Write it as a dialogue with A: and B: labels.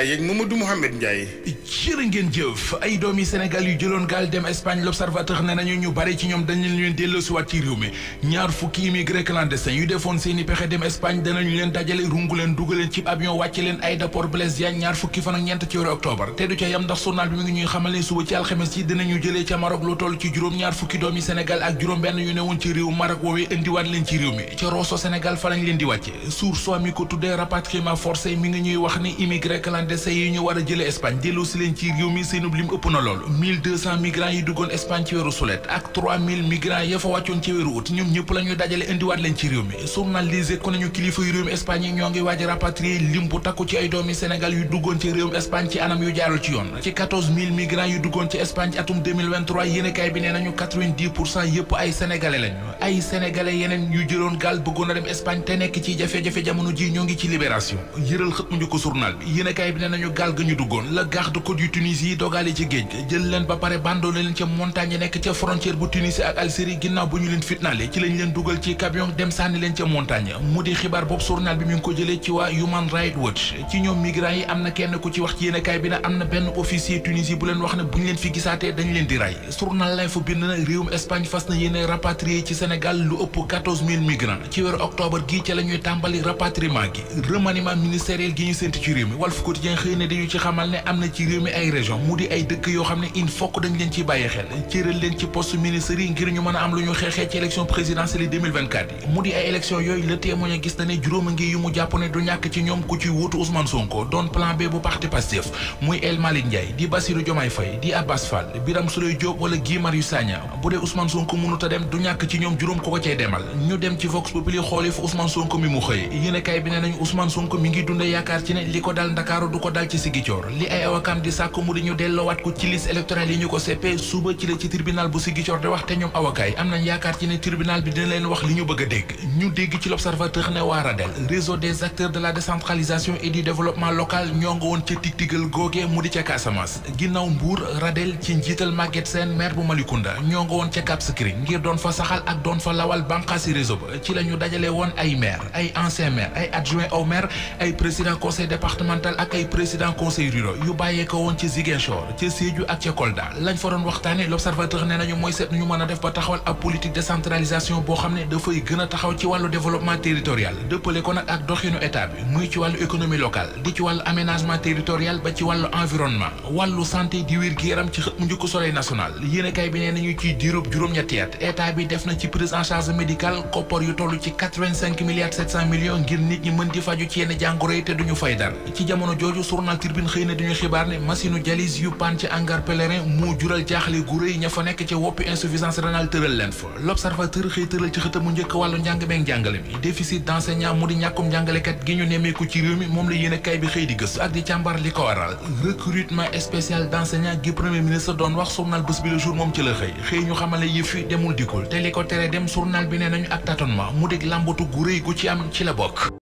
A: yeeg Mamadou Mouhamed Ndiaye.
B: jërë ngeen jëf ay doomi Sénégal yu jëloon gaal dem Espagne l'observateur ne nañu ñu bari ci ñoom dañu leen delloosiwaat ci réew mi ñaar fukki immigré clandestin yu defoon seeni pexe dem Espagne danañu leen dajale rungu leen dugal leen ci avion wàcce leen aéroport Blaise Diagne ñaar fukki fan ak ñeent ci weeru octobre te du ca yam ndax journal bi mi ngi ñuy xamal ne suba ci alxames yi dinañu jëlee ca Maroc lu toll ci juróom ñaar fukki doomi Sénégal ak juróom benn yu newoon ci réew Maroc woowee indiwaat leen ci réew mi ca Rosso Sénégal fa lañ leen di wàcce source mi ko tuddee rapatriement forcé mi ngi ñuy wax ni immigré clandestin yi ñu war a jëlee Espagne delloosi leen ci réew mi seenub lim ëpp na lool 1200 migrants yi duggoon Espagne ci weeru sulet ak 3000 migrants ya fa wàccoon ci weeru août ñoom ñëpp la ñuy dajale indiwaat leen ci réew mi journal Les Échos nañu kilifa yu réewum Espagne yi ñoo ngi waaj a rapatrier lim bu takku ci ay doomi Sénégal yu duggoon ci réewum Espagne ci anam yu jaarul ci yoon ci 14000 migrants yu duggoon ci Espagne ci atum 2023 yéenekaay bi nee nañu 90% yëpp ay sénégalais lañu ay sénégalais yeneen yu jëloon gaal bëggoon a dem Espagne te nekk ci jafe-jafe jamono ji ñoo ngi ci libération yëral xët mu njëkk journal bi yéenekaay bi nee nañu gaal ga ñu duggoon la garde-côte yu Tunisie yi dogale ci géej jël leen ba pare bandoole leen ca montagne yi nekk ca frontière bu Tunisie ak Algérie ginnaaw bu ñu leen fitnaale ci lañ leen dugal ci camion dem sànni leen ca montagne mu di xibaar boobu journal bi mi ngi ko jëlee ci waa Human Rights Watch ci ñoom migrants yi am na kenn ku ci wax ci yéenekaay bi ne am na benn officier Tunisie bu leen wax ne bu ñu leen fi gisaatee dañ leen di ray journal lay fa bind na réewum Espagne fas na yéene rapatrier ci Sénégal lu ëpp 14000 migrants ci weeru octobre gii ca la ñuy tàmbali rapatriement gi remaniement ministériel gi ñu séntu ci réew mi Walf Quotidien xëy na dañu ci xamal ne am na ci réew mi ay région mu di ay dëkk yoo xam ne il faut que dañ leen ciy bàyyi xel cëral leen ci poste ministère yi ngir ñu mën a am lu ñu xeexee ci élection présidentielle 2024 yi mu di ay élection yooyu Le Témoin a gis na ne juróoma ngi yu mu jàpp ne du ñàkk ci ñoom ku ci wuutu Ousmane Sonko doon plan B bu parti Pastef muy El Malick Ndiaye di Bassirou Diomaye Faye di Abbas Fall Birame Souleye Diop wala Guy Marius Sagna bu dee Ousmane Sonko mënut a dem du ñàkk ci ñoom juróom ko ko cay demal ñu dem ci Vox Populi xooli fu Ousmane Sonko mi mu xëye yéenekaay bi ne nañu Ousmane Sonko mi ngi dunde yaakaar ci ne li ko dal Ndakaaru du ko dal ci Ziguinchor li ay awakam di sàkk mu di ñu delloowaat ko ci liste électorale yi ñu ko seppee suba ci la ci tribunal bu Ziguinchor di wax te ñoom avocat yi am nañ yaakaar ci ne tribunal bi dina leen wax li ñu bëgg a dégg ñu dégg ci l'Observateur ne waa RADEL réseau des acteurs de la décentralisation et du développement local ñoo nga woon ca tig-tigal googe mu di ca Casamance ginnaaw Mbour RADEL ci njiital Maguette Sène maire bu Malicounda ñoo nga woon ca Cap Skirring ngir doon fa saxal ak doon fa lawal banqaasi réseau ba ci la ñu dajale woon ay maire ay ancien maire ay adjoint au maire ay président conseil départemental ak ay président conseil ruraux yu bàyyee ko woon ci Ziguinchor ca Sédhiou ak ca Kolda lañ fa doon waxtaane l'Observateur nee nañu mooy seet ñu mën a def ba taxawal ab politique décentralisation boo xam ne dafay gën a taxaw ci wàllu développement territorial dëppale ko nag ak doxinu état bi muy ci wàllu économie locale di ci wàllu aménagement territorial ba ci wàllu environnement wàllu santé di wér gi yaram ci xët mu njëkk Soleil national yéenekaay bi nee nañu ciy diirub juróom-ñetti at état bi def na ci prise en charge médicale koppar yu toll ci 85 milliards 700 millions ngir nit ñi mën di faju ci yenn jàngoro yi te duñu fay dara ci jamono jooju journal Tribune xëy na duñu xibaar ne machine dialyse yu pan ci hangar Pèlerin moo jural jaaxle gu rëy ña fa nekk ca woppi insuffisance rénale tëral leen fa l'Observateur xëy tëral ci xëtam mu njëkk wàllu njàng meeg njàngale mi déficit d'enseignant mu di ñàkkum njàngalekat gi ñu nemmeeku ci réew mi moom la yéenekaay bi xëy di gëstu ak di càmbar li ko waral recrutement spécial d'enseignant gi premier ministre doon wax journal Bës Bi Le Jour moom ci la xëy ñu xamale yëf yi demul dikkul te li ko tere dem journal bi nee nañu ak tâtonnement mu dégg lambatu gu rëy gu ci am ci la bokk